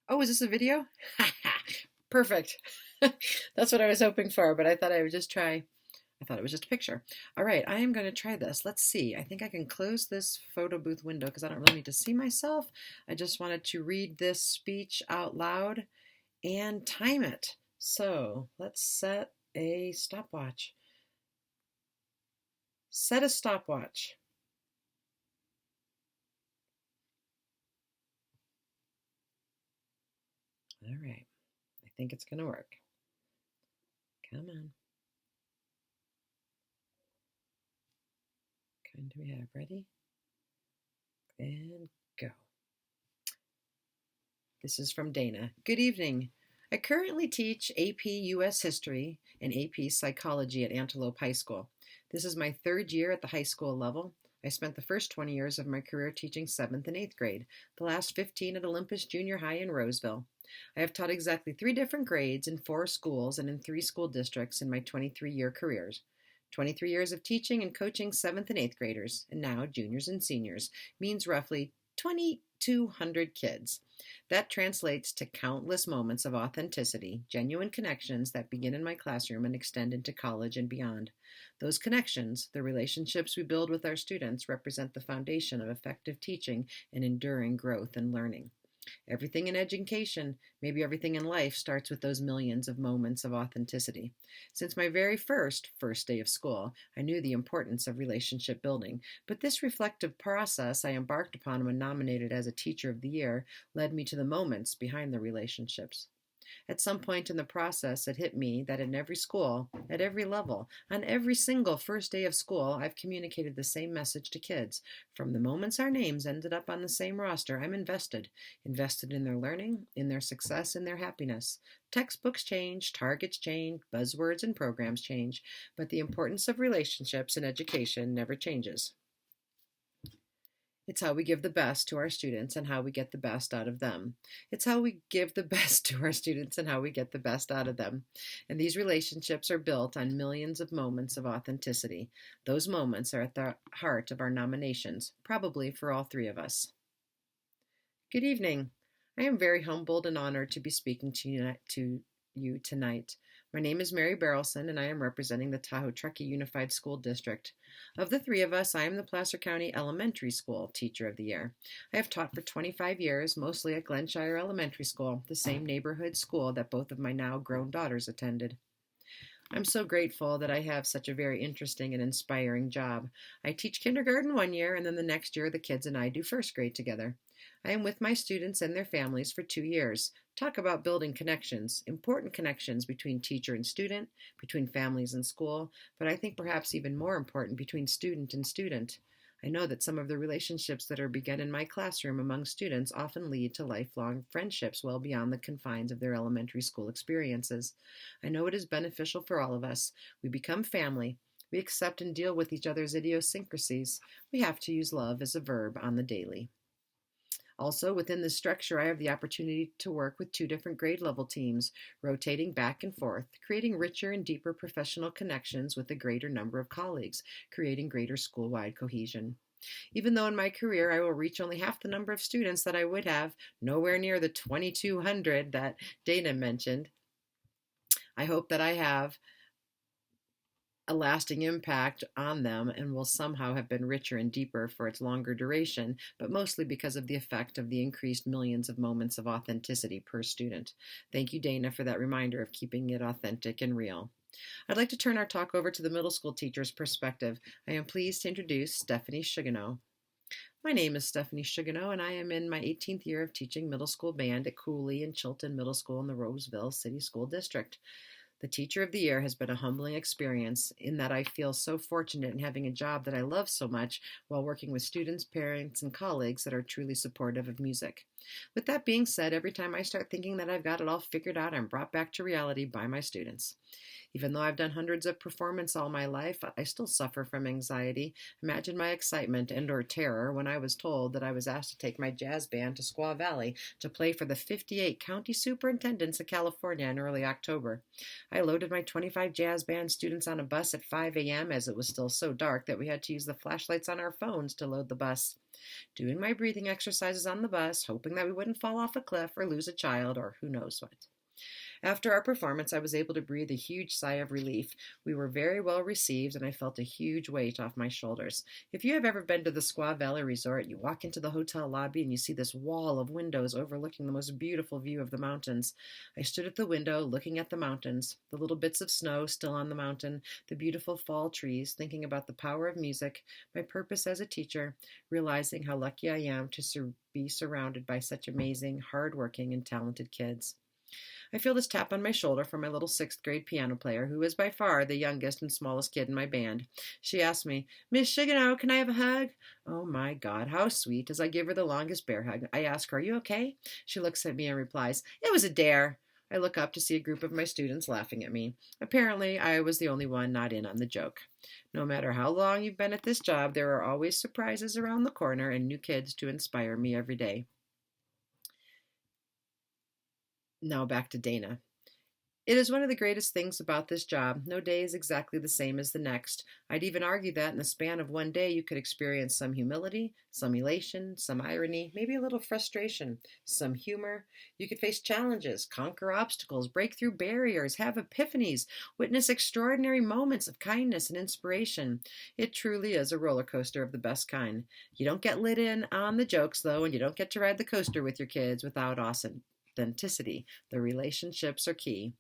Oh, is this a video? Perfect. That's what I was hoping for, but I thought I would just try. I thought it was just a picture. All right, I am going to try this. Let's see. I think I can close this photo booth window because I don't really need to see myself. I just wanted to read this speech out loud and time it. So let's set a stopwatch. Set a stopwatch. All right, I think it's going to work. Come on. Kind do we have? Ready? And go. This is from Dana. Good evening. I currently teach AP US History and AP Psychology at Antelope High School. This is my third year at the high school level. I spent the first 20 years of my career teaching 7th and 8th grade, the last 15 at Olympus Junior High in Roseville. I have taught exactly 3 different grades in 4 schools and in 3 school districts in my 23-year careers. 23 years of teaching and coaching 7th and 8th graders, and now juniors and seniors, means roughly 2,200 kids. That translates to countless moments of authenticity, genuine connections that begin in my classroom and extend into college and beyond. Those connections, the relationships we build with our students, represent the foundation of effective teaching and enduring growth and learning. Everything in education, maybe everything in life, starts with those millions of moments of authenticity. Since my very first day of school, I knew the importance of relationship building, but this reflective process I embarked upon when nominated as a Teacher of the Year led me to the moments behind the relationships. At some point in the process, it hit me that in every school, at every level, on every single first day of school, I've communicated the same message to kids. From the moments our names ended up on the same roster, I'm invested in their learning, in their success, in their happiness. Textbooks change, targets change, buzzwords and programs change, but the importance of relationships in education never changes. It's how we give the best to our students and how we get the best out of them. It's how we give the best to our students and how we get the best out of them. And these relationships are built on millions of moments of authenticity. Those moments are at the heart of our nominations, probably for all 3 of us. Good evening. I am very humbled and honored to be speaking to you tonight. My name is Mary Barrelson, and I am representing the Tahoe-Truckee Unified School District. Of the 3 of us, I am the Placer County Elementary School Teacher of the Year. I have taught for 25 years, mostly at Glenshire Elementary School, the same neighborhood school that both of my now grown daughters attended. I'm so grateful that I have such a very interesting and inspiring job. I teach kindergarten one year, and then the next year the kids and I do first grade together. I am with my students and their families for 2 years. Talk about building connections, important connections between teacher and student, between families and school, but I think perhaps even more important between student and student. I know that some of the relationships that are begun in my classroom among students often lead to lifelong friendships well beyond the confines of their elementary school experiences. I know it is beneficial for all of us. We become family. We accept and deal with each other's idiosyncrasies. We have to use love as a verb on the daily. Also, within this structure, I have the opportunity to work with 2 different grade level teams, rotating back and forth, creating richer and deeper professional connections with a greater number of colleagues, creating greater school-wide cohesion. Even though in my career I will reach only half the number of students that I would have, nowhere near the 2,200 that Dana mentioned, I hope that I have a lasting impact on them and will somehow have been richer and deeper for its longer duration, but mostly because of the effect of the increased millions of moments of authenticity per student. Thank you, Dana, for that reminder of keeping it authentic and real. I'd like to turn our talk over to the middle school teacher's perspective. I am pleased to introduce Stephanie Suganeau. My name is Stephanie Suganeau, and I am in my 18th year of teaching middle school band at Cooley and Chilton Middle School in the Roseville City School District. The Teacher of the Year has been a humbling experience in that I feel so fortunate in having a job that I love so much while working with students, parents, and colleagues that are truly supportive of music. With that being said, every time I start thinking that I've got it all figured out, I'm brought back to reality by my students. Even though I've done hundreds of performances all my life, I still suffer from anxiety. Imagine my excitement and or terror when I was told that I was asked to take my jazz band to Squaw Valley to play for the 58 county superintendents of California in early October. I loaded my 25 jazz band students on a bus at 5 a.m. as it was still so dark that we had to use the flashlights on our phones to load the bus. Doing my breathing exercises on the bus, hoping that we wouldn't fall off a cliff or lose a child or who knows what. After our performance, I was able to breathe a huge sigh of relief. We were very well received, and I felt a huge weight off my shoulders. If you have ever been to the Squaw Valley Resort, you walk into the hotel lobby and you see this wall of windows overlooking the most beautiful view of the mountains. I stood at the window looking at the mountains, the little bits of snow still on the mountain, the beautiful fall trees, thinking about the power of music, my purpose as a teacher, realizing how lucky I am to be surrounded by such amazing, hardworking, and talented kids. I feel this tap on my shoulder from my little sixth grade piano player, who is by far the youngest and smallest kid in my band. She asks me, "Miss Shigano, can I have a hug?" Oh my God, how sweet. As I give her the longest bear hug, I ask her, "Are you okay?" She looks at me and replies, "It was a dare." I look up to see a group of my students laughing at me. Apparently, I was the only one not in on the joke. No matter how long you've been at this job, there are always surprises around the corner and new kids to inspire me every day. Now back to Dana. It is one of the greatest things about this job. No day is exactly the same as the next. I'd even argue that in the span of one day, you could experience some humility, some elation, some irony, maybe a little frustration, some humor. You could face challenges, conquer obstacles, break through barriers, have epiphanies, witness extraordinary moments of kindness and inspiration. It truly is a roller coaster of the best kind. You don't get lit in on the jokes, though, and you don't get to ride the coaster with your kids without authenticity. The relationships are key.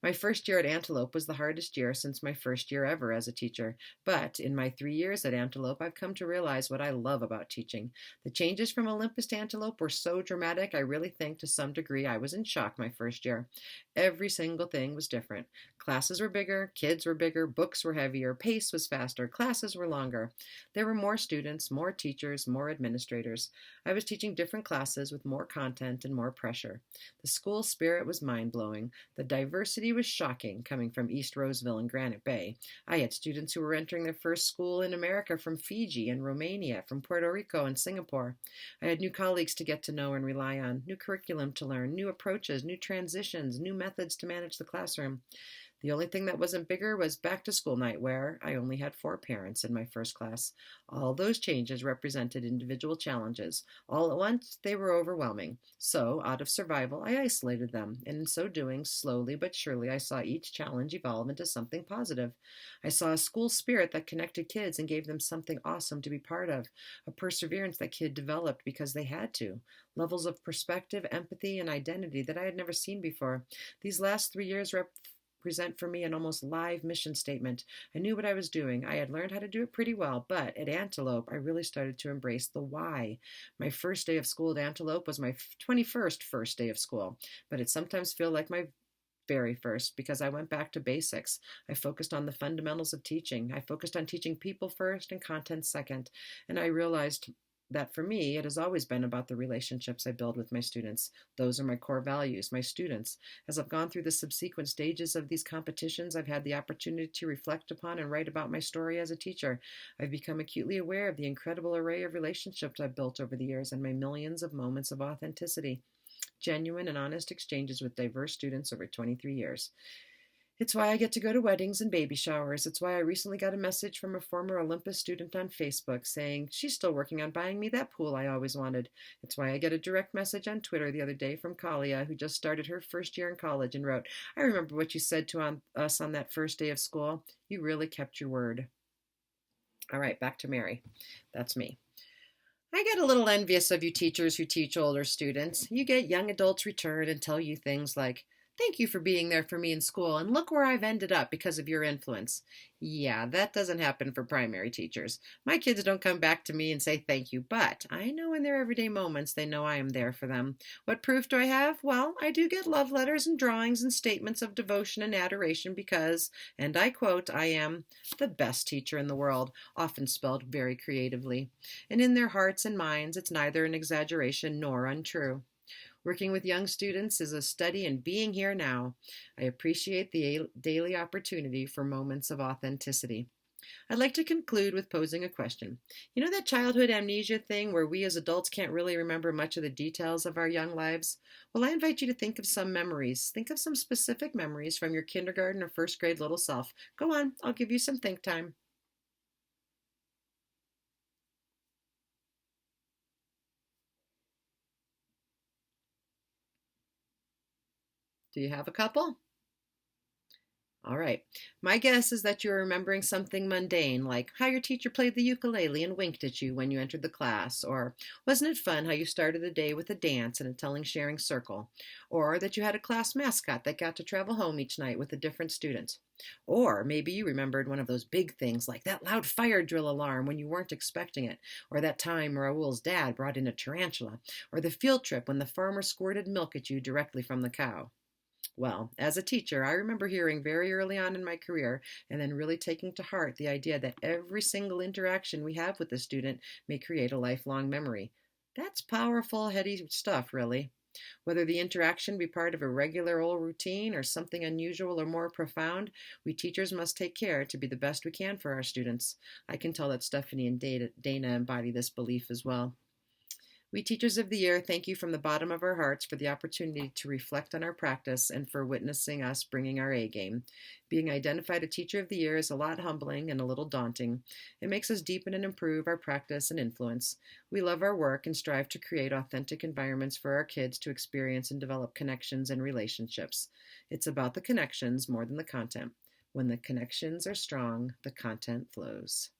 My first year at Antelope was the hardest year since my first year ever as a teacher, but in my 3 years at Antelope, I've come to realize what I love about teaching. The changes from Olympus to Antelope were so dramatic, I really think to some degree I was in shock my first year. Every single thing was different. Classes were bigger, kids were bigger, books were heavier, pace was faster, classes were longer. There were more students, more teachers, more administrators. I was teaching different classes with more content and more pressure. The school spirit was mind-blowing. The diversity was shocking, coming from East Roseville and Granite Bay. I had students who were entering their first school in America from Fiji and Romania, from Puerto Rico and Singapore. I had new colleagues to get to know and rely on, new curriculum to learn, new approaches, new transitions, new methods to manage the classroom. The only thing that wasn't bigger was back to school night, where I only had 4 parents in my first class. All those changes represented individual challenges. All at once, they were overwhelming. So, out of survival, I isolated them, and in so doing, slowly but surely, I saw each challenge evolve into something positive. I saw a school spirit that connected kids and gave them something awesome to be part of, a perseverance that kids developed because they had to, levels of perspective, empathy, and identity that I had never seen before. These last 3 years present for me an almost live mission statement. I knew what I was doing. I had learned how to do it pretty well, but at Antelope, I really started to embrace the why. My first day of school at Antelope was my 21st first day of school, but it sometimes feels like my very first because I went back to basics. I focused on the fundamentals of teaching. I focused on teaching people first and content second, and I realized that for me, it has always been about the relationships I build with my students. Those are my core values, my students. As I've gone through the subsequent stages of these competitions, I've had the opportunity to reflect upon and write about my story as a teacher. I've become acutely aware of the incredible array of relationships I've built over the years and my millions of moments of authenticity, genuine and honest exchanges with diverse students over 23 years. It's why I get to go to weddings and baby showers. It's why I recently got a message from a former Olympus student on Facebook saying she's still working on buying me that pool I always wanted. It's why I get a direct message on Twitter the other day from Kalia, who just started her first year in college and wrote, "I remember what you said to us on that first day of school. You really kept your word." All right, back to Mary. That's me. I get a little envious of you teachers who teach older students. You get young adults return and tell you things like, "Thank you for being there for me in school, and look where I've ended up because of your influence." Yeah, that doesn't happen for primary teachers. My kids don't come back to me and say thank you, but I know in their everyday moments they know I am there for them. What proof do I have? Well, I do get love letters and drawings and statements of devotion and adoration because, and I quote, "I am the best teacher in the world," often spelled very creatively. And in their hearts and minds, it's neither an exaggeration nor untrue. Working with young students is a study in being here now. I appreciate the daily opportunity for moments of authenticity. I'd like to conclude with posing a question. You know that childhood amnesia thing where we as adults can't really remember much of the details of our young lives? Well, I invite you to think of some memories. Think of some specific memories from your kindergarten or first grade little self. Go on, I'll give you some think time. Do you have a couple? All right. My guess is that you're remembering something mundane, like how your teacher played the ukulele and winked at you when you entered the class, or wasn't it fun how you started the day with a dance and a telling sharing circle, or that you had a class mascot that got to travel home each night with a different student. Or maybe you remembered one of those big things like that loud fire drill alarm when you weren't expecting it, or that time Raoul's dad brought in a tarantula, or the field trip when the farmer squirted milk at you directly from the cow. Well, as a teacher, I remember hearing very early on in my career and then really taking to heart the idea that every single interaction we have with a student may create a lifelong memory. That's powerful, heady stuff, really. Whether the interaction be part of a regular old routine or something unusual or more profound, we teachers must take care to be the best we can for our students. I can tell that Stephanie and Dana embody this belief as well. We Teachers of the Year thank you from the bottom of our hearts for the opportunity to reflect on our practice and for witnessing us bringing our A game. Being identified a Teacher of the Year is a lot humbling and a little daunting. It makes us deepen and improve our practice and influence. We love our work and strive to create authentic environments for our kids to experience and develop connections and relationships. It's about the connections more than the content. When the connections are strong, the content flows.